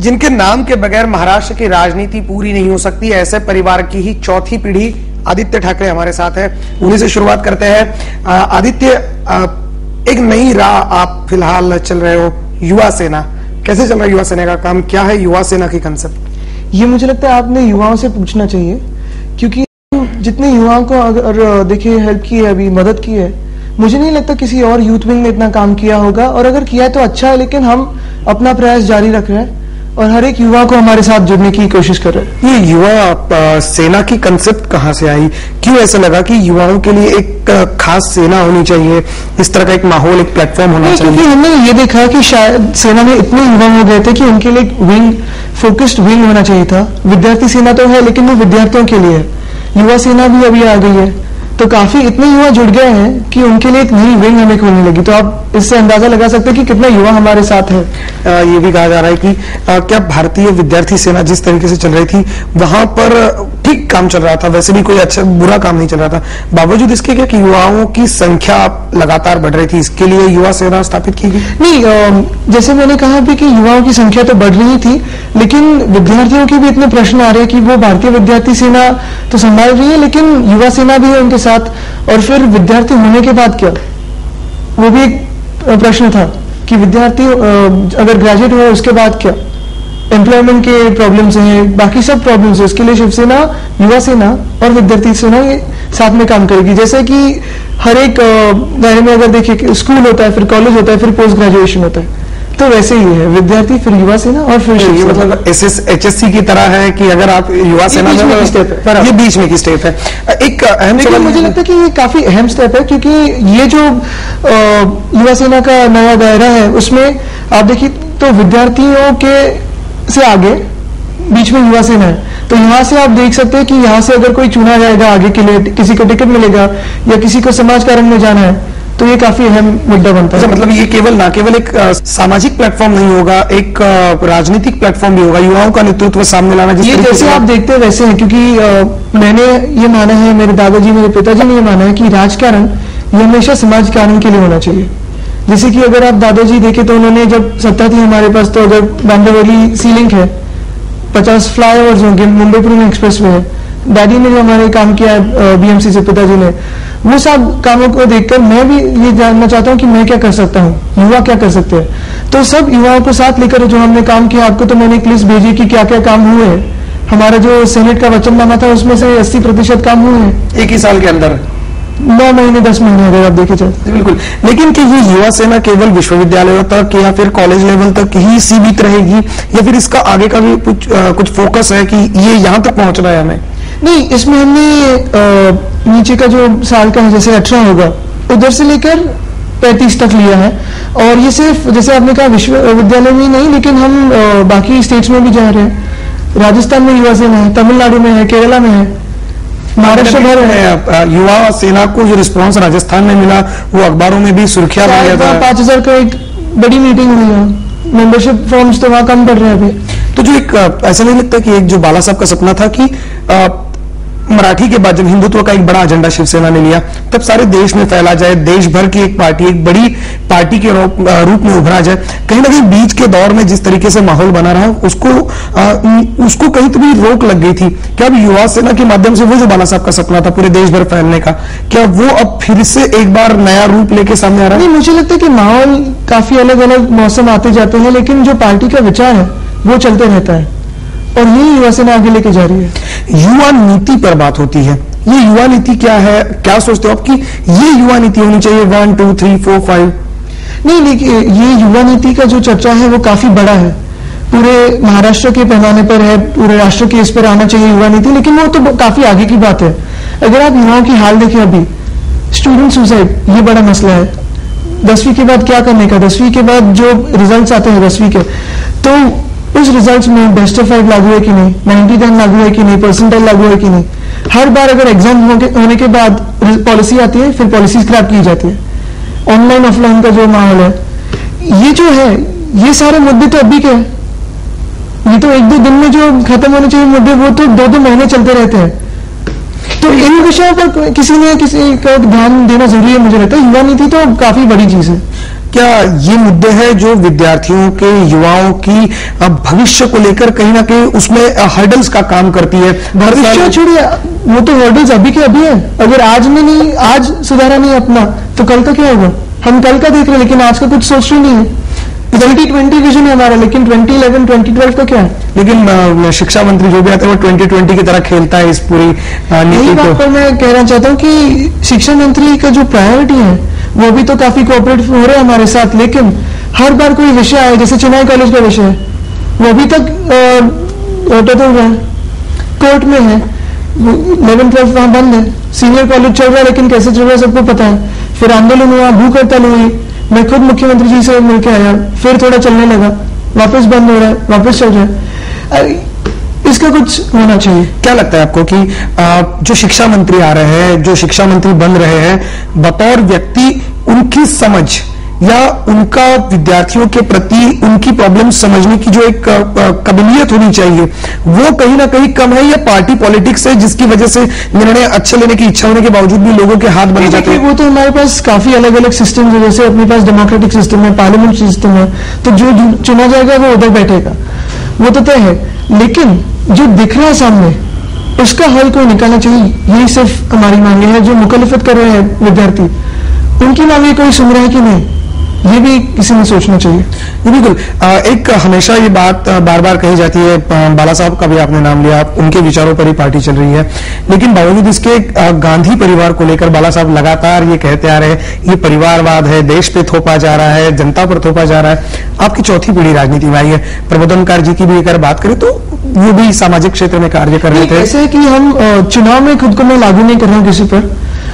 जिनके नाम के बगैर महाराष्ट्र की राजनीति पूरी नहीं हो सकती, ऐसे परिवार की ही चौथी पीढ़ी आदित्य ठाकरे हमारे साथ है। उन्हीं से शुरुआत करते हैं। आदित्य, एक नई राह आप फिलहाल चल रहे हो, युवा सेना। कैसे चल रहा है युवा सेना का काम? क्या है युवा सेना की कंसेप्ट? ये मुझे लगता है आपने युवाओं से पूछना चाहिए, क्योंकि जितने युवाओं को अगर देखिए हेल्प की है, अभी मदद की है, मुझे नहीं लगता किसी और यूथ विंग ने इतना काम किया होगा। और अगर किया है तो अच्छा है, लेकिन हम अपना प्रयास जारी रख रहे हैं और हर एक युवा को हमारे साथ जुड़ने की कोशिश कर रहे हैं। ये युवा सेना की कंसेप्ट कहां से आई? क्यों ऐसा लगा कि युवाओं के लिए एक खास सेना होनी चाहिए, इस तरह का एक माहौल, एक प्लेटफॉर्म होना चाहिए? क्योंकि हमने ये देखा कि शायद सेना में इतने युवा हो गए थे कि उनके लिए एक विंग, फोकस्ड विंग होना चाहिए था। विद्यार्थी सेना तो है, लेकिन वो विद्यार्थियों के लिए है। युवा सेना भी अभी आ गई है, तो काफी इतने युवा जुड़ गए हैं कि उनके लिए एक नई विंग हमें खोलने लगी। तो आप इससे अंदाजा लगा सकते हैं कि कितना युवा हमारे साथ है। ये भी कहा जा रहा है कि क्या भारतीय विद्यार्थी सेना जिस तरीके से चल रही थी वहां पर ठीक काम चल रहा था, वैसे भी कोई अच्छा बुरा काम नहीं चल रहा था, बावजूद इसके कि युवाओं की संख्या लगातार बढ़ रही थी, इसके लिए युवा सेना स्थापित की गई? नहीं, जैसे मैंने कहा भी कि युवाओं की संख्या तो बढ़ रही थी, लेकिन विद्यार्थियों के भी इतने प्रश्न आ रहे हैं कि वो भारतीय विद्यार्थी सेना तो संभाल रही है, लेकिन युवा सेना भी है उनके साथ। और फिर विद्यार्थी होने के बाद क्या, वो भी एक प्रश्न था कि विद्यार्थी अगर ग्रेजुएट हुए उसके बाद क्या, एम्प्लॉयमेंट के प्रॉब्लम्स हैं, बाकी सब प्रॉब्लम्स है। उसके लिए शिवसेना, युवा सेना और विद्यार्थी सेना ये साथ में काम करेगी। जैसे कि हर एक दायरे में अगर देखिए, स्कूल होता है, फिर कॉलेज होता है, फिर पोस्ट ग्रेजुएशन होता है, तो वैसे ही है, विद्यार्थी फिर युवा सेना और फिर ये मतलब HSC की तरह है कि अगर आप युवा सेना में, ये बीच में की स्टेप है। एक अहम सवाल मुझे लगता है कि ये काफी अहम स्टेप है, क्योंकि ये जो युवा सेना का नया दायरा है उसमें आप देखिए तो विद्यार्थियों के से आगे बीच में युवा सेना है। तो यहाँ से आप देख सकते हैं कि यहाँ से अगर कोई चुना जाएगा आगे के लिए, किसी को टिकट मिलेगा या किसी को समाज कारण में जाना है, तो ये काफी अहम मुद्दा बनता है। मतलब ये केवल एक सामाजिक प्लेटफॉर्म नहीं होगा, एक राजनीतिक प्लेटफॉर्म भी होगा, युवाओं का नेतृत्व सामने लाना। ये जैसे आप देखते हैं वैसे है, क्योंकि मैंने ये माना है, मेरे दादाजी, मेरे पिताजी ने ये माना है कि राजकारण ये हमेशा समाज कारण के लिए होना चाहिए। जैसे कि अगर आप दादाजी देखें तो उन्होंने, जब सत्ता थी हमारे पास, तो अगर बांद्रावली सी लिंक है, 50 फ्लाईओवर्स होंगे, मुंबई पुणे एक्सप्रेस वे है, डैडी ने जो हमारे काम किया है BMC से, पिताजी ने, वो सब कामों को देखकर मैं भी ये जानना चाहता हूँ कि मैं क्या कर सकता हूँ, युवा क्या कर सकते हैं। तो सब युवाओं को साथ लेकर जो हमने काम किया, आपको तो मैंने एक लिस्ट भेजी कि क्या क्या काम हुए हैं। हमारा जो सेनेट का वचननामा था उसमें से 80% काम हुए हैं एक ही साल के अंदर, 9 महीने 10 महीने अगर आप देखे जाए। बिल्कुल। लेकिन कि ये युवा सेना केवल विश्वविद्यालयों तक या फिर कॉलेज लेवल तक ही सीमित रहेगी, या फिर इसका आगे का भी कुछ फोकस है कि ये यहाँ तक पहुंचना है हमें? नहीं, इसमें हमने नीचे का जो साल का है, जैसे 18 होगा, उधर से लेकर 35 तक लिया है। और ये सिर्फ जैसे आपने कहा विश्वविद्यालय में ही नहीं, लेकिन हम बाकी स्टेट्स में भी जा रहे हैं। राजस्थान में युवा सेना है, तमिलनाडु में है, केरला में है, महाराष्ट्र भर है। युवा सेना को जो रिस्पांस राजस्थान में मिला, वो अखबारों में भी सुर्खियां बन गया था। 5000 का एक बड़ी मीटिंग हुई है, मेंबरशिप फॉर्म्स तो वहां कम पड़ रहे हैं अभी। तो जो एक ऐसा नहीं लगता कि एक जो बाला साहब का सपना था कि मराठी के बाद जब हिंदुत्व का एक बड़ा एजेंडा शिवसेना ने लिया, तब सारे देश में फैला जाए, देश भर की एक पार्टी, एक बड़ी पार्टी के रूप में उभरा जाए। कहीं ना कहीं बीच के दौर में जिस तरीके से माहौल बना रहा, उसको कहीं तो भी रोक लग गई थी। क्या अब युवा सेना के माध्यम से वो जो बाला साहब का सपना था पूरे देश भर फैलने का, क्या वो अब फिर से एक बार नया रूप लेके सामने आ रहा है? नहीं, मुझे लगता है कि माहौल काफी अलग अलग मौसम आते जाते हैं, लेकिन जो पार्टी का विचार है वो चलते रहता है, और यही युवा सेना आगे लेके जा रही है। युवा नीति पर बात होती है, ये युवा नीति क्या है? क्या सोचते हो आप कि ये युवा नीति होनी चाहिए 1 2 3 4 5? नहीं, लेकिन ये युवा नीति का जो चर्चा है वो काफी बड़ा है, पूरे महाराष्ट्र के पैमाने पर है, पूरे राष्ट्र के इस पर आना चाहिए युवा नीति, लेकिन वो तो काफी आगे की बात है। अगर आप युवाओं की हाल देखें, अभी स्टूडेंट सुसाइड ये बड़ा मसला है। 10वीं के बाद क्या करने का, 10वीं के बाद जो रिजल्ट आते हैं 10वीं के, तो उस रिजल्ट्स में बेस्ट ऑफ 5 लागू है कि नहीं, 90-10 लागू है कि नहीं, परसेंटाइल लागू है कि नहीं। हर बार अगर एग्जाम होने के बाद पॉलिसी आती है, फिर पॉलिसी स्क्रैप की जाती है। ऑनलाइन ऑफलाइन का जो माहौल है, ये जो है, ये सारे मुद्दे तो अभी के हैं। ये तो 1-2 दिन में जो खत्म होने चाहिए मुद्दे, वो तो 2-2 महीने चलते रहते हैं। तो इन विषयों पर किसी का ध्यान देना जरूरी है, मुझे लगता है। युवा नीति तो काफी बड़ी चीज है। क्या ये मुद्दे हैं जो विद्यार्थियों के, युवाओं की भविष्य को लेकर कहीं ना कहीं उसमें हर्डल्स का काम करती है? भविष्य छोड़िए, वो तो हर्डल्स अभी के अभी है। अगर आज सुधारा नहीं अपना तो कल का क्या होगा? हम कल का देख रहे हैं लेकिन आज का कुछ सोच रहे नहीं है। 2020 विजन है हमारा, लेकिन 2011 2012 का क्या है? लेकिन शिक्षा मंत्री जो भी आता है वो 2020 की तरह खेलता है इस पूरी नीति बात पर मैं कहना चाहता हूँ कि शिक्षा मंत्री का जो प्रायोरिटी है वो भी तो काफी कोऑपरेटिव हो रहे हैं हमारे साथ, लेकिन हर बार कोई विषय आए, जैसे चेन्नई कॉलेज का विषय है, वो अभी तक कोर्ट में है, 11th-12th वहां बंद है। सीनियर कॉलेज चल रहा है, लेकिन कैसे चल रहा है सबको पता है। फिर आंदोलन हुआ, भूख-हड़ताल हुई, मैं खुद मुख्यमंत्री जी से मिलकर आया, फिर थोड़ा चलने लगा, वापस बंद हो रहा है, वापस चल रहा है। इसका कुछ होना चाहिए। क्या लगता है आपको कि जो शिक्षा मंत्री आ रहे हैं, जो शिक्षा मंत्री बन रहे हैं, बतौर व्यक्ति उनकी समझ या उनका विद्यार्थियों के प्रति उनकी प्रॉब्लम समझने की जो एक काबिलियत होनी चाहिए, वो कहीं ना कहीं कम है, या पार्टी पॉलिटिक्स है जिसकी वजह से निर्णय अच्छे लेने की इच्छा होने के बावजूद भी लोगों के हाथ बन जाते हैं? वो तो हमारे पास काफी अलग अलग सिस्टम है, जैसे अपने पास डेमोक्रेटिक सिस्टम है, पार्लियामेंट सिस्टम है, तो जो चुना जाएगा वो उधर बैठेगा, वो तो तय है। लेकिन जो दिख रहा है सामने, उसका हल कोई निकालना चाहिए, यही सिर्फ हमारी मांगे है। जो मुखालिफत कर रहे हैं विद्यार्थी, उनकी मांगे कोई सुन रहा है कि नहीं, ये भी किसी ने सोचना चाहिए। बिल्कुल। एक हमेशा ये बात बार बार कही जाती है, बाला साहब का भी आपने नाम लिया, उनके विचारों पर ही पार्टी चल रही है, लेकिन बावजूद इसके गांधी परिवार को लेकर बाला साहब लगातार ये कहते आ रहे हैं ये परिवारवाद है, देश पे थोपा जा रहा है, जनता पर थोपा जा रहा है। आपकी चौथी पीढ़ी राजनीति में आई है, प्रबोधनकार जी की भी अगर बात करें तो वो भी सामाजिक क्षेत्र में कार्य कर रहे थे। ऐसे है कि हम चुनाव में खुद को मैं लागू नहीं कर रहा हूँ किसी पर।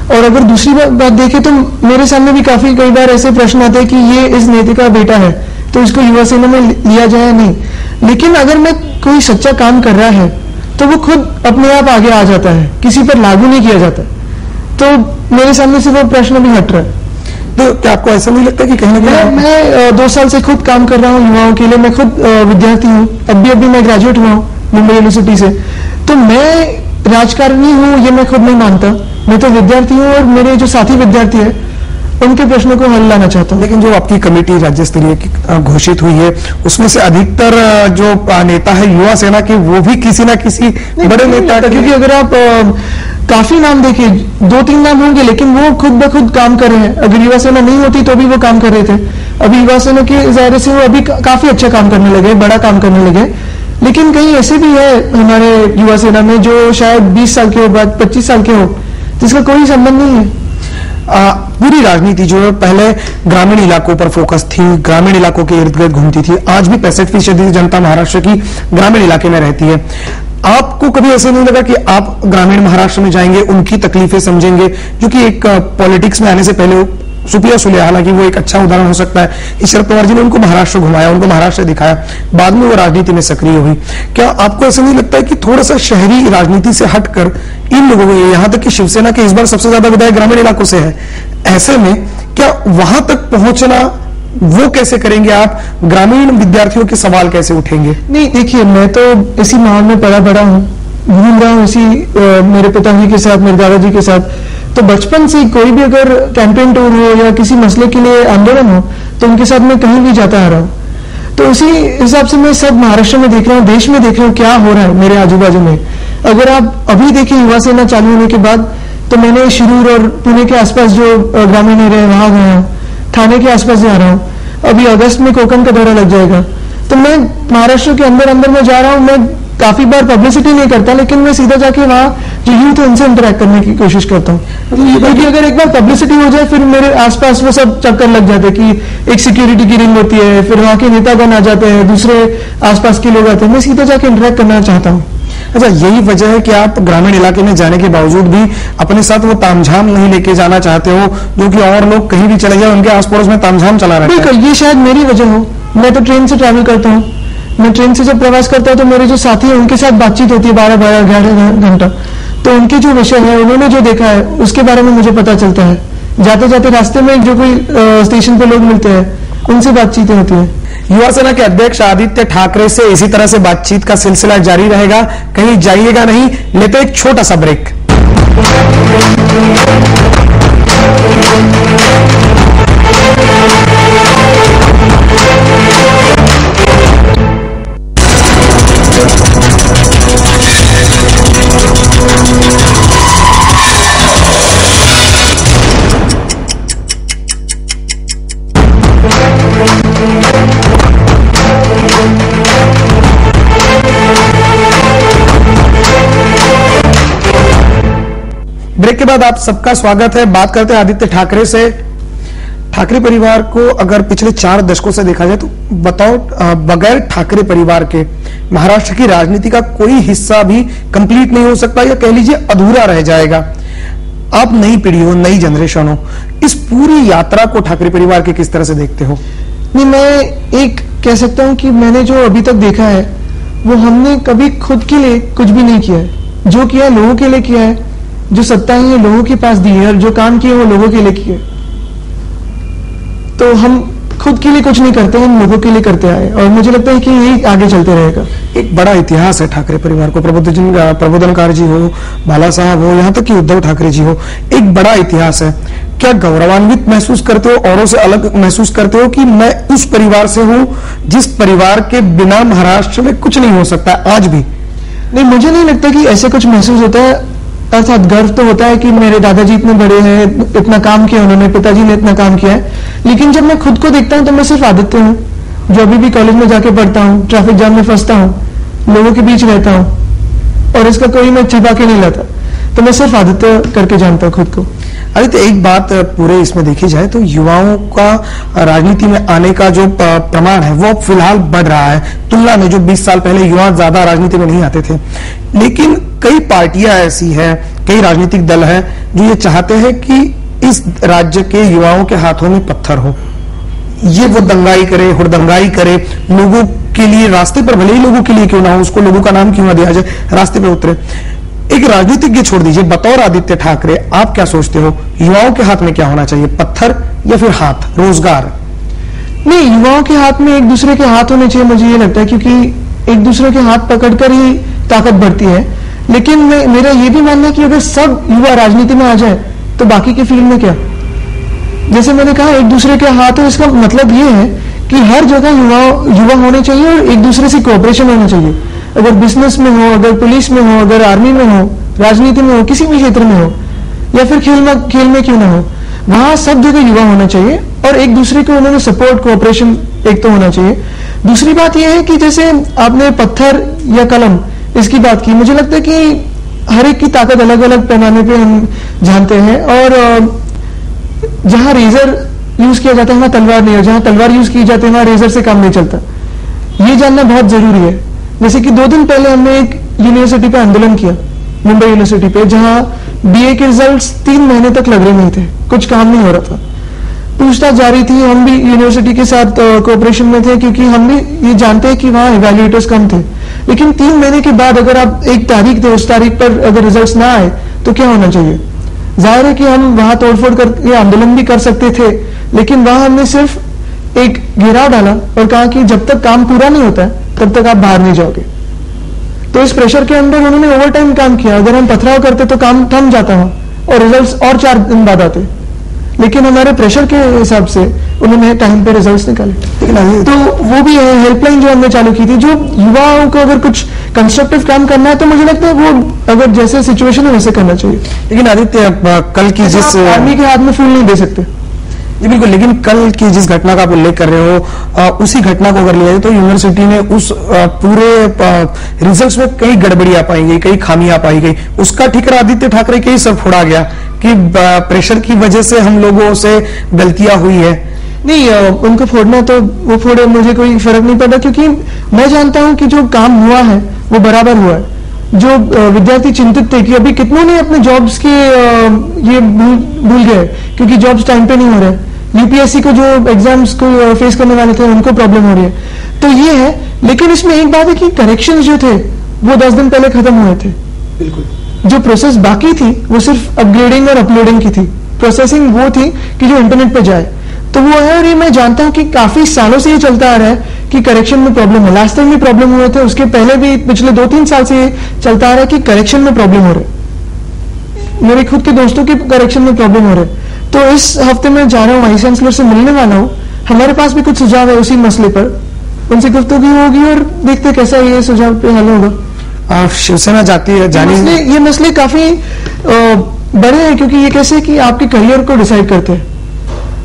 और अगर दूसरी बात देखें तो मेरे सामने भी कई बार ऐसे प्रश्न आते हैं कि ये इस नेता का बेटा है तो इसको युवा सेना में लिया जाए या नहीं। लेकिन अगर मैं कोई सच्चा काम कर रहा है तो वो खुद अपने आप आगे आ जाता है, किसी पर लागू नहीं किया जाता। तो मेरे सामने से वो प्रश्न भी हट रहा है। तो क्या आपको ऐसा नहीं लगता कि कहीं ना कहीं मैं 2 साल से खुद काम कर रहा हूँ युवाओं के लिए, मैं खुद विद्यार्थी हूँ, अभी मैं ग्रेजुएट हुआ हूँ मुंबई यूनिवर्सिटी से, तो मैं राजकारणी हूँ ये मैं खुद नहीं मानता। मैं तो विद्यार्थी हूँ और मेरे जो साथी विद्यार्थी है उनके प्रश्नों को हल लाना चाहता हूँ। लेकिन जो आपकी कमेटी राज्य स्तरीय की घोषित हुई है उसमें से अधिकतर जो नेता है युवा सेना के, वो भी किसी ना किसी बड़े नेता, क्योंकि अगर आप काफी नाम देखिए, 2-3 नाम होंगे, लेकिन वो खुद ब खुद काम कर रहे हैं। अगर युवा सेना नहीं होती तो भी वो काम कर रहे थे। अभी युवा सेना के दायरे से वो अभी काफी अच्छा काम करने लगे, बड़ा काम करने लगे। लेकिन कहीं ऐसे भी है हमारे युवा सेना में जो शायद 20 साल के हो, बाद 25 साल के हो, जिसका कोई संबंध नहीं है। पूरी राजनीति जो है पहले ग्रामीण इलाकों पर फोकस थी, ग्रामीण इलाकों के इर्द गिर्द घूमती थी। आज भी 65% जनता महाराष्ट्र की ग्रामीण इलाके में रहती है। आपको कभी ऐसे नहीं लगा कि आप ग्रामीण महाराष्ट्र में जाएंगे, उनकी तकलीफें समझेंगे, जो कि एक पॉलिटिक्स में आने से पहले सुप्रिया सुले, हालांकि वो एक अच्छा उदाहरण हो सकता है, इस शरद पवार जी ने उनको महाराष्ट्र घुमाया, उनको महाराष्ट्र दिखाया, बाद में वो राजनीति में सक्रिय हुई। क्या आपको ऐसा नहीं लगता है कि थोड़ा सा शहरी राजनीति से हटकर इन लोगों को, यहाँ तक कि शिवसेना के इस बार सबसे ज्यादा विधायक ग्रामीण इलाकों से है, ऐसे में क्या वहां तक पहुंचना वो कैसे करेंगे आप? ग्रामीण विद्यार्थियों के सवाल कैसे उठेंगे? नहीं, देखिए, मैं तो इसी माहौल में पला बड़ा हूँ, घूम रहा हूँ इसी मेरे पिताजी के साथ, मेरे दादाजी के साथ। तो बचपन से कोई भी अगर कैंपेन टूर हो या किसी मसले के लिए आंदोलन हो तो उनके साथ मैं कहीं भी जाता आ रहा हूँ। तो उसी हिसाब से मैं सब महाराष्ट्र में देख रहा हूँ, देश में देख रहा हूँ क्या हो रहा है मेरे आजू बाजू में। अगर आप अभी देखिए युवा सेना चालू होने के बाद, तो मैंने शिरूर और पुणे के आसपास जो ग्रामीण एरिया है वहां गया हूँ, थाने के आसपास जा रहा हूँ, अभी अगस्त में कोकण का दौरा लग जाएगा। तो मैं महाराष्ट्र के अंदर अंदर में जा रहा हूँ। मैं काफी बार पब्लिसिटी नहीं करता, लेकिन मैं सीधा जाके वहाँ जो यूथ है उनसे इंटरेक्ट करने की कोशिश करता हूँ, क्योंकि अगर एक बार पब्लिसिटी हो जाए फिर मेरे आसपास वो सब चक्कर लग जाते हैं कि एक सिक्योरिटी की रिंग होती है, फिर वहाँ के नेतागण आ जाते हैं, दूसरे आसपास के लोग आते हैं। मैं सीधा जाके इंटरेक्ट करना चाहता हूँ। अच्छा, यही वजह है कि आप ग्रामीण इलाके में जाने के बावजूद भी अपने साथ वो तामझाम नहीं लेके जाना चाहते हो, जो कि और लोग कहीं भी चले जाए उनके आस पड़ोस में तामझाम चला रहता है। बिल्कुल, ये शायद मेरी वजह हो। मैं तो ट्रेन से ट्रैवल करता हूँ, मैं ट्रेन से जब प्रवास करता हूँ तो मेरे जो साथी हैं उनके साथ बातचीत होती है 12-11 घंटा। तो उनके जो विषय है, उन्होंने जो देखा है उसके बारे में मुझे पता चलता है। जाते जाते रास्ते में जो कोई स्टेशन पे लोग मिलते हैं उनसे बातचीतें होती है। युवा सेना के अध्यक्ष आदित्य ठाकरे से इसी तरह से बातचीत का सिलसिला जारी रहेगा, कहीं जाइएगा नहीं। लेते एक छोटा सा ब्रेक। ब्रेक के बाद आप सबका स्वागत है। बात करते हैं आदित्य ठाकरे से। ठाकरे परिवार को अगर पिछले 4 दशकों से देखा जाए तो बताओ, बगैर ठाकरे परिवार के महाराष्ट्र की राजनीति का कोई हिस्सा भी कंप्लीट नहीं हो सकता, या कह लीजिए अधूरा रह जाएगा। आप नई पीढ़ी हो, नई जनरेशन हो, इस पूरी यात्रा को ठाकरे परिवार के किस तरह से देखते हो? नहीं, मैं एक कह सकता हूं कि मैंने जो अभी तक देखा है वो हमने कभी खुद के लिए कुछ भी नहीं किया है। जो किया लोगों के लिए किया है, जो सत्ता है लोगों के पास दी है, और जो काम किए वो लोगों के लिए किए। तो हम खुद के लिए कुछ नहीं करते, हम लोगों के लिए करते आए, और मुझे लगता है कि यही आगे चलते रहेगा। एक बड़ा इतिहास है ठाकरे परिवार को। प्रबोधनकार जी हो, बाला साहब हो, यहाँ तक कि उद्धव ठाकरे जी हो, एक बड़ा इतिहास है। क्या गौरवान्वित महसूस करते हो, औरों से अलग महसूस करते हो कि मैं उस परिवार से हूं जिस परिवार के बिना महाराष्ट्र में कुछ नहीं हो सकता आज भी? नहीं, मुझे नहीं लगता कि ऐसे कुछ महसूस होता है। अर्थात गर्व तो होता है कि मेरे दादाजी इतने बड़े हैं, इतना काम किया उन्होंने, पिताजी ने इतना काम किया है। लेकिन जब मैं खुद को देखता हूं तो मैं सिर्फ आदित्य हूं, जो अभी भी कॉलेज में जाके पढ़ता हूं, ट्रैफिक जाम में फंसता हूं, लोगों के बीच रहता हूं, और इसका कोई मैं छिपा के नहीं लाता। तो मैं सिर्फ आदित्य करके जानता हूं खुद को। आदित्य, एक बात पूरे इसमें देखी जाए तो युवाओं का राजनीति में आने का जो प्रमाण है वो फिलहाल बढ़ रहा है, तुलना में जो 20 साल पहले युवा ज्यादा राजनीति में नहीं आते थे। लेकिन कई पार्टियां ऐसी हैं, कई राजनीतिक दल हैं जो ये चाहते हैं कि इस राज्य के युवाओं के हाथों में पत्थर हो, ये वो दंगाई करे, हुड़दंगाई करे, लोगों के लिए रास्ते पर, भले ही लोगों के लिए क्यों ना हो, उसको लोगों का नाम क्यों ना दिया जाए, रास्ते पर उतरे। एक राजनीतिज्ञ छोड़ दीजिए, बतौर आदित्य ठाकरे आप क्या सोचते हो, युवाओं के हाथ में क्या होना चाहिए, पत्थर या फिर हाथ, रोजगार? नहीं, युवाओं के हाथ में एक दूसरे के हाथ होने चाहिए, मुझे ये लगता है, क्योंकि एक दूसरे के हाथ पकड़कर ही ताकत बढ़ती है। लेकिन मेरा ये भी मानना है कि अगर सब युवा राजनीति में आ जाए तो बाकी के फील्ड में क्या? जैसे मैंने कहा, एक दूसरे के हाथ है, इसका मतलब ये है कि हर जगह युवा होने चाहिए और एक दूसरे से कोऑपरेशन होना चाहिए। अगर बिजनेस में हो, अगर पुलिस में हो, अगर आर्मी में हो, राजनीति में हो, किसी भी क्षेत्र में हो, या फिर खेल में क्यों ना हो, वहां सब जगह युवा होना चाहिए और एक दूसरे को उन्होंने सपोर्ट, कोऑपरेशन एक तो होना चाहिए। दूसरी बात यह है कि जैसे आपने पत्थर या कलम इसकी बात की, मुझे लगता है कि हर एक की ताकत अलग अलग पैमाने पे हम जानते हैं, और जहां रेजर यूज किया जाता है वहां तलवार नहीं है, जहां तलवार यूज की जाती है वहां रेजर से काम नहीं चलता। ये जानना बहुत जरूरी है। जैसे कि 2 दिन पहले हमने एक यूनिवर्सिटी पे आंदोलन किया, मुंबई यूनिवर्सिटी पे, जहां बीए के रिजल्ट्स 3 महीने तक लग रहे नहीं थे, कुछ काम नहीं हो रहा था, पूछताछ जारी थी। हम भी यूनिवर्सिटी के साथ कोऑपरेशन में थे, क्योंकि हम भी ये जानते हैं कि वहां इवैल्यूएटर्स कम थे। लेकिन 3 महीने के बाद अगर आप एक तारीख दे, उस तारीख पर अगर रिजल्ट्स ना आए तो क्या होना चाहिए? जाहिर है कि हम वहां तोड़फोड़ करके आंदोलन भी कर सकते थे, लेकिन वहां हमने सिर्फ एक घेराव डाला और कहा कि जब तक काम पूरा नहीं होता है तब तक आप बाहर नहीं जाओगे। तो इस प्रेशर के अंदर उन्होंने ओवरटाइम काम किया। अगर हम पथराव करते तो काम थम जाता वहां और रिजल्ट्स और 4 दिन बाद आते, लेकिन हमारे प्रेशर के हिसाब से उन्होंने टाइम पे रिजल्ट्स निकाले। तो वो भी है हेल्पलाइन जो हमने चालू की थी, जो युवाओं को अगर कुछ कंस्ट्रक्टिव काम करना है तो मुझे लगता है वो अगर जैसे सिचुएशन है वैसे करना चाहिए। लेकिन आदित्य, कल की जिस आर्मी के हाथ में फूल नहीं दे सकते। जी बिल्कुल, लेकिन कल की जिस घटना का आप उल्लेख कर रहे हो, उसी घटना को अगर लिया जाए तो यूनिवर्सिटी ने उस पूरे रिजल्ट्स में कई गड़बड़ियां पाई गई, कई खामियां पाई गई, उसका ठिकरा आदित्य ठाकरे के ही सर फोड़ा गया कि प्रेशर की वजह से हम लोगों से गलतियां हुई है। नहीं, उनको फोड़ना तो वो फोड़े, मुझे कोई फर्क नहीं पड़ता, क्योंकि मैं जानता हूं कि जो काम हुआ है वो बराबर हुआ है। जो विद्यार्थी चिंतित थे कि अभी कितनों ने अपने जॉब्स के ये भूल गए क्योंकि जॉब्स टाइम पे नहीं हो रहे, यूपीएससी को जो एग्जाम्स को फेस करने वाले थे उनको प्रॉब्लम हो रही है, तो ये है। लेकिन इसमें एक बात है कि करेक्शंस जो थे वो 10 दिन पहले खत्म हुए थे। बिल्कुल, जो प्रोसेस बाकी थी वो सिर्फ अपग्रेडिंग और अपलोडिंग की थी, प्रोसेसिंग वो थी कि जो इंटरनेट पे जाए, तो वो है। और ये मैं जानता हूं कि काफी सालों से ये चलता आ रहा है कि करेक्शन में प्रॉब्लम है। लास्ट टाइम भी प्रॉब्लम हुए थे, उसके पहले भी पिछले 2-3 साल से ये चलता आ रहा है कि करेक्शन में प्रॉब्लम हो रहा है। मेरे खुद के दोस्तों के करेक्शन में प्रॉब्लम हो रहा है। तो इस हफ्ते में जा रहा हूँ, वाइस चांसलर से मिलने वाला हूँ। हमारे पास भी कुछ सुझाव है उसी मसले पर, उनसे गुफ्तगू होगी और देखते कैसा ये सुझाव पे हल होगा। शिवसेना जाती है ये मसले काफी बड़े हैं, क्योंकि ये कैसे कि आपके करियर को डिसाइड करते हैं।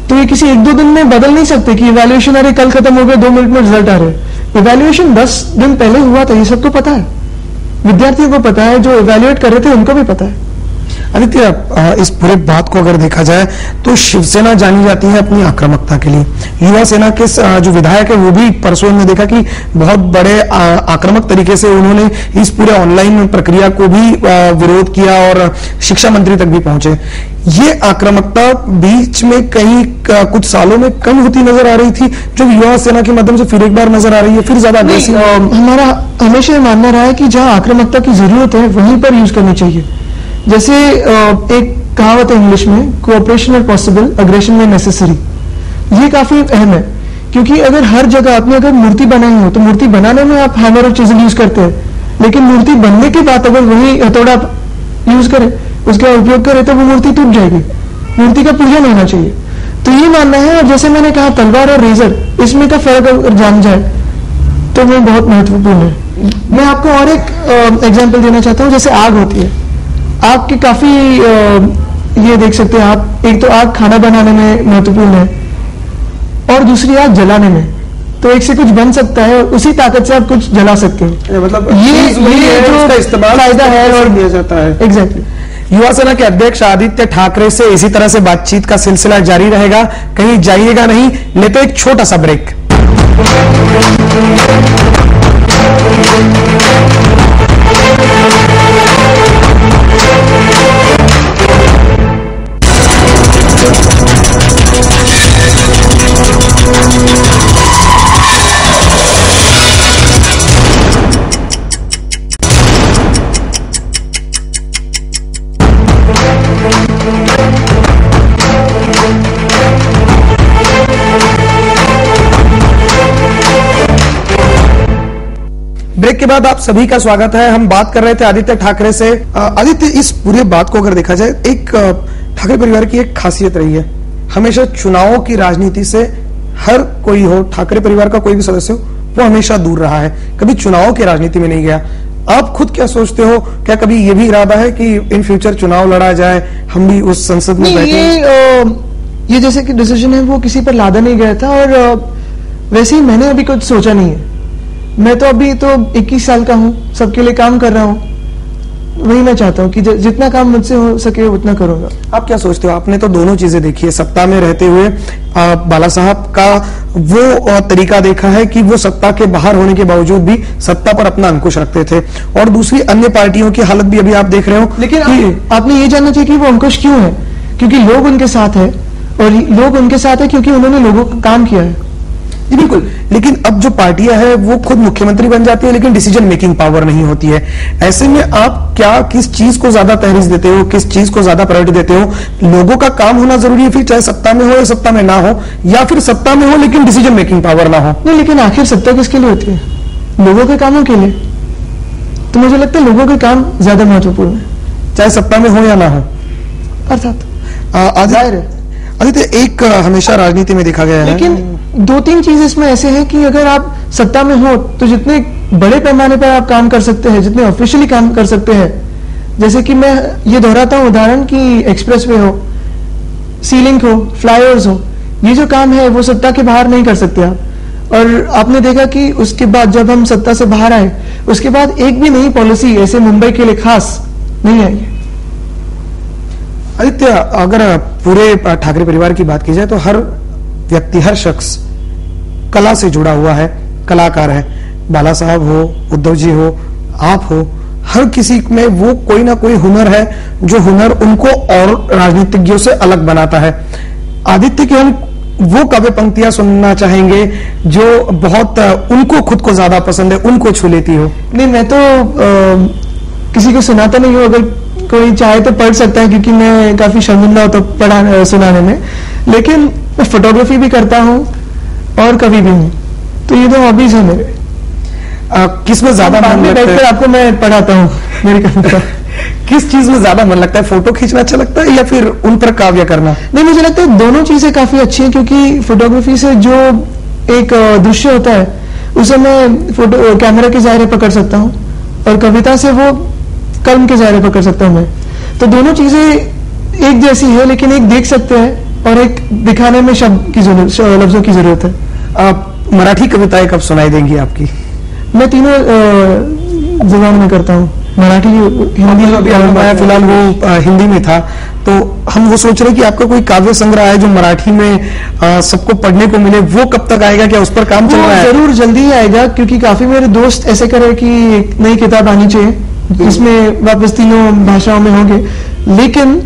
तो ये किसी 1-2 दिन में बदल नहीं सकते कि इवैल्यूएशन अरे कल खत्म हो गया, 2 मिनट में रिजल्ट आ रहे हैं। इवैल्यूएशन 10 दिन पहले हुआ था, ये सबको पता है, विद्यार्थियों को पता है, जो इवैल्यूएट कर रहे थे उनको भी पता है। आदित्य, इस पूरे बात को अगर देखा जाए तो शिवसेना जानी जाती है अपनी आक्रामकता के लिए। युवा सेना के जो विधायक है वो भी परसों हमने देखा कि बहुत बड़े आक्रामक तरीके से उन्होंने इस पूरे ऑनलाइन प्रक्रिया को भी विरोध किया और शिक्षा मंत्री तक भी पहुंचे। ये आक्रामकता बीच में कहीं कुछ सालों में कम होती नजर आ रही थी, जो युवा सेना के माध्यम से फिर एक बार नजर आ रही है, फिर ज्यादा अग्रेसिव। हमारा हमेशा मानना रहा है कि जहां आक्रामकता की जरूरत है वहीं पर यूज करनी चाहिए। जैसे एक कहावत है इंग्लिश में, कोऑपरेशन और पॉसिबल, अग्रेशन में नेसेसरी। ये काफी अहम है, क्योंकि अगर हर जगह आपने अगर मूर्ति बनाई हो तो मूर्ति बनाने में आप हैमर और चिजल यूज करते हैं, लेकिन मूर्ति बनने के बाद अगर वही हथौड़ा यूज करें, उसका उपयोग करें, तो वो मूर्ति टूट जाएगी। मूर्ति का पूजन होना चाहिए, तो ये मानना है। और जैसे मैंने कहा, तलवार और रेजर, इसमें का फर्क अगर जान जाए तो वो बहुत महत्वपूर्ण है। मैं आपको और एक एग्जाम्पल देना चाहता हूँ। जैसे आग होती है, आग की काफी ये देख सकते हैं आप, एक तो आग खाना बनाने में महत्वपूर्ण है और दूसरी आग जलाने में। तो एक से कुछ बन सकता है और उसी ताकत से आप कुछ जला सकते हैं। मतलब ये जो इस्तेमाल फायदा है और दिया जाता है। एग्जैक्टली। युवा सेना के अध्यक्ष आदित्य ठाकरे से इसी तरह से बातचीत का सिलसिला जारी रहेगा, कहीं जाइएगा नहीं। लेते एक छोटा सा ब्रेक। ब्रेक के बाद आप सभी का स्वागत है। हम बात कर रहे थे आदित्य ठाकरे से। आदित्य, इस पूरे बात को अगर देखा जाए, एक ठाकरे परिवार की एक खासियत रही है, हमेशा चुनावों की राजनीति से हर कोई हो, ठाकरे परिवार का कोई भी सदस्य हो, वो हमेशा दूर रहा है, कभी चुनावों की राजनीति में नहीं गया। आप खुद क्या सोचते हो, क्या कभी ये भी इरादा है कि इन फ्यूचर चुनाव लड़ा जाए, हम भी उस संसद में बैठे? ये जैसे कि डिसीजन है वो किसी पर लादा नहीं गया था, और वैसे ही मैंने अभी कुछ सोचा नहीं है। मैं तो अभी तो 21 साल का हूँ, सबके लिए काम कर रहा हूँ। वही मैं चाहता हूँ कि जितना काम मुझसे हो सके उतना करूंगा। आप क्या सोचते हो? आपने तो दोनों चीजें देखी है, सत्ता में रहते हुए बाला साहब का वो तरीका देखा है कि वो सत्ता के बाहर होने के बावजूद भी सत्ता पर अपना अंकुश रखते थे, और दूसरी अन्य पार्टियों की हालत भी अभी आप देख रहे हो। लेकिन आपने ये जानना चाहिए कि वो अंकुश क्यों है, क्योंकि लोग उनके साथ है, और लोग उनके साथ है क्योंकि उन्होंने लोगों का काम किया है। जी बिल्कुल, लेकिन अब जो पार्टियां हैं वो खुद मुख्यमंत्री बन जाती है, लेकिन डिसीजन मेकिंग पावर नहीं होती है। ऐसे में आप क्या, किस चीज को ज्यादा तहरीज देते हो, किस चीज को ज्यादा प्रायोरिटी देते हो? लोगों का काम होना जरूरी है, फिर चाहे सत्ता में हो या सत्ता में ना हो, या फिर सत्ता में हो लेकिन डिसीजन मेकिंग पावर ना हो? नहीं, लेकिन आखिर सत्ता किसके लिए होती है? लोगों के कामों के लिए। तो मुझे लगता है लोगों के काम ज्यादा महत्वपूर्ण है, चाहे सत्ता में हो या ना हो। अर्थात आदित्य, एक हमेशा राजनीति में देखा गया है, लेकिन 2-3 चीज इसमें ऐसे हैं कि अगर आप सत्ता में हो तो जितने बड़े पैमाने पर आप काम कर सकते हैं, जितने ऑफिशियली काम कर सकते हैं, जैसे कि मैं ये दोहराता हूं उदाहरण कि एक्सप्रेसवे हो, सी लिंक हो, फ्लाईओवर्स हो, ये जो काम है वो सत्ता के बाहर नहीं कर सकते आप। और आपने देखा कि उसके बाद जब हम सत्ता से बाहर आए, उसके बाद एक भी नई पॉलिसी ऐसे मुंबई के लिए खास नहीं आई है। आदित्य, अगर पूरे ठाकरे परिवार की बात की जाए तो हर व्यक्ति, हर शख्स कला से जुड़ा हुआ है, कलाकार है। बाला साहब हो, उद्धव जी हो, आप हो, हर किसी में वो कोई ना कोई हुनर है, जो हुनर उनको और राजनीतिज्ञों से अलग बनाता है। आदित्य की हम वो काव्य पंक्तियां सुनना चाहेंगे जो बहुत उनको खुद को ज्यादा पसंद है, उनको छू लेती हो। नहीं, मैं तो किसी को सुनाता नहीं हूँ, अगर कोई चाहे तो पढ़ सकता है, क्योंकि मैं काफी शर्मिंदा होता पढ़ा सुनाने में। लेकिन मैं फोटोग्राफी भी करता हूँ और कवि भी हूँ, तो ये दो हॉबीज है मेरे। किस में ज्यादा मन लगता बैठकर है? आपको मैं पढ़ाता हूँ मेरी कविता। किस चीज में ज्यादा मन लगता है? फोटो खींचना अच्छा लगता है या फिर उन पर काव्य करना? नहीं, मुझे लगता है दोनों चीजें काफी अच्छी हैं, क्योंकि फोटोग्राफी से जो एक दृश्य होता है उसे मैं फोटो कैमरा के ज़ाहिर पकड़ सकता हूँ, और कविता से वो कलम के ज़ाहिर पकड़ सकता हूँ मैं। तो दोनों चीजें एक जैसी है, लेकिन एक देख सकते हैं और एक दिखाने में शब्द की जरूरत, लफ्जों की जरूरत है। आप मराठी कविताएं कब सुनाई देंगी आपकी? मैं तीनों जुबान में करता हूँ, मराठी, हिंदी। अभी आया फिलहाल वो हिंदी में था, तो हम वो सोच रहे हैं कि आपका कोई काव्य संग्रह है जो मराठी में सबको पढ़ने को मिले, वो कब तक आएगा? क्या उस पर काम चल रहा है? जरूर जल्दी ही आएगा, क्योंकि काफी मेरे दोस्त ऐसे कर रहे हैं कि एक नई किताब आनी चाहिए, इसमें वापस तीनों भाषाओं में होंगे, लेकिन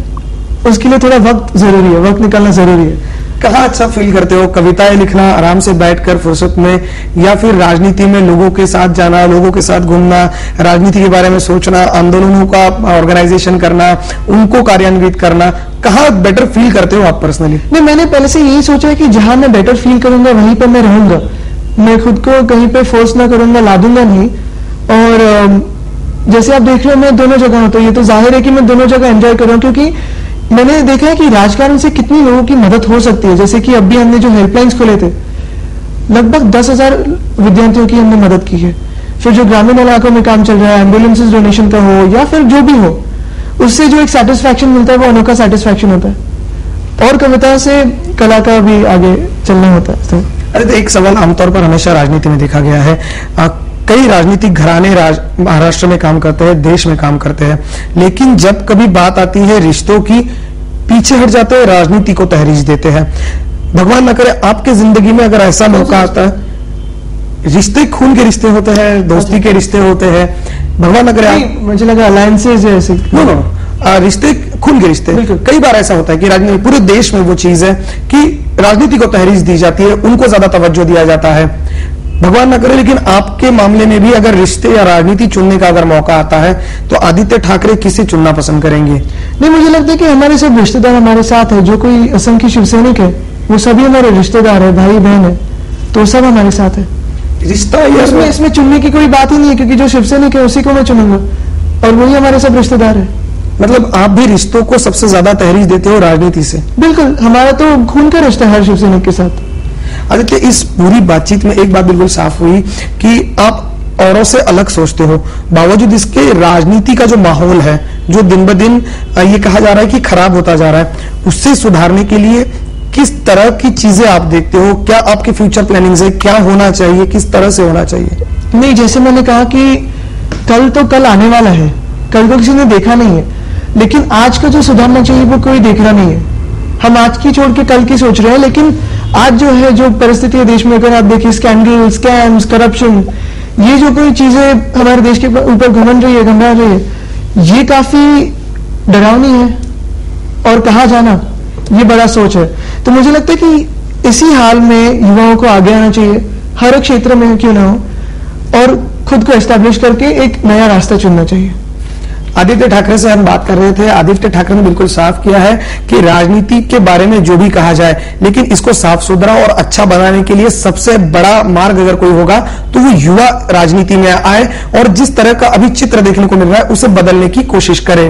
उसके लिए थोड़ा वक्त जरूरी है, वक्त निकालना जरूरी है। कहाँ अच्छा फील करते हो? कविताएं लिखना आराम से बैठकर फुर्सत में, या फिर राजनीति में लोगों के साथ जाना, लोगों के साथ घूमना, राजनीति के बारे में सोचना, आंदोलनों का ऑर्गेनाइजेशन करना, उनको कार्यान्वित करना, कहाँ बेटर फील करते हो आप पर्सनली? नहीं, मैंने पहले से यही सोचा है कि जहां मैं बेटर फील करूंगा वहीं पर मैं रहूंगा। मैं खुद को कहीं पे फोर्स ना करूंगा, लादूंगा नहीं। और जैसे आप देख रहे हो मैं दोनों जगह हूं, तो ये तो जाहिर है कि मैं दोनों जगह एंजॉय कर रहा हूं, क्योंकि मैंने देखा है कि राजकारण से कितनी लोगों की मदद हो सकती है। जैसे कि अभी हमने जो हेल्पलाइंस खोले थे, लगभग 10,000 विद्यार्थियों की हमने मदद की है। फिर जो ग्रामीण इलाकों में काम चल रहा है, एम्बुलेंसेज डोनेशन का हो या फिर जो भी हो, उससे जो एक सेटिस्फैक्शन मिलता है वो अनोखा सेटिस्फैक्शन होता है। और कविता से कला का भी आगे चलना होता है। तो अरे, तो एक सवाल आमतौर पर हमेशा राजनीति में देखा गया है, कई राजनीतिक घराने महाराष्ट्र में काम करते हैं, देश में काम करते हैं, लेकिन जब कभी बात आती है रिश्तों की, पीछे हट जाते हैं, राजनीति को तहरीज देते हैं। भगवान न करे आपके जिंदगी में अगर ऐसा मौका आता है, रिश्ते खून के रिश्ते होते हैं, दोस्ती के रिश्ते होते हैं, भगवान न करे मुझे लगा अलायंसेज है ऐसे। नो, रिश्ते खून के रिश्ते। कई बार ऐसा होता है कि राजनीति, पूरे देश में वो चीज है कि राजनीति को तहरीज दी जाती है, उनको ज्यादा तवज्जो दिया जाता है। भगवान न करे, लेकिन आपके मामले में भी अगर रिश्ते या राजनीति चुनने का अगर मौका आता है, तो आदित्य ठाकरे किसे चुनना पसंद करेंगे? नहीं, मुझे लगता है कि हमारे सब रिश्तेदार हमारे साथ है। जो कोई असंख्य शिवसैनिक है वो सभी हमारे रिश्तेदार है, भाई बहन है, तो सब हमारे साथ है। रिश्ता इसमें चुनने की कोई बात ही नहीं है, क्योंकि जो शिवसैनिक है उसी को मैं चुनूंगा, और वही हमारे सब रिश्तेदार है। मतलब आप भी रिश्तों को सबसे ज्यादा तहरीज देते हो राजनीति से? बिल्कुल, हमारा तो खून का रिश्ता है हर शिवसैनिक के साथ। आदित्य, इस पूरी बातचीत में एक बात बिल्कुल साफ हुई कि आप औरों से अलग सोचते हो, बावजूद इसके राजनीति का जो माहौल है, जो दिन ब दिन ये कहा जा रहा है कि खराब होता जा रहा है, उससे सुधारने के लिए किस तरह की चीजें आप देखते हो? क्या आपकी फ्यूचर प्लानिंग है? क्या होना चाहिए? किस तरह से होना चाहिए? नहीं, जैसे मैंने कहा कि कल तो कल आने वाला है, कल को किसी ने देखा नहीं है, लेकिन आज का जो सुधारना चाहिए वो कोई देख रहा नहीं है। हम आज की छोड़ के कल की सोच रहे हैं, लेकिन आज जो है, जो परिस्थिति है देश में, अगर आप देखिए स्कैंडल, स्कैम्स, करप्शन, ये जो कोई चीजें हमारे देश के ऊपर घमंड रही है, घमरा रही है, ये काफी डरावनी है। और कहाँ जाना, ये बड़ा सोच है। तो मुझे लगता है कि इसी हाल में युवाओं को आगे आना चाहिए, हर एक क्षेत्र में क्यों ना हो, और खुद को एस्टैब्लिश करके एक नया रास्ता चुनना चाहिए। आदित्य ठाकरे से हम बात कर रहे थे। आदित्य ठाकरे ने बिल्कुल साफ किया है कि राजनीति के बारे में जो भी कहा जाए, लेकिन इसको साफ सुथरा और अच्छा बनाने के लिए सबसे बड़ा मार्ग अगर कोई होगा तो वो युवा राजनीति में आए और जिस तरह का अभी चित्र देखने को मिल रहा है उसे बदलने की कोशिश करे।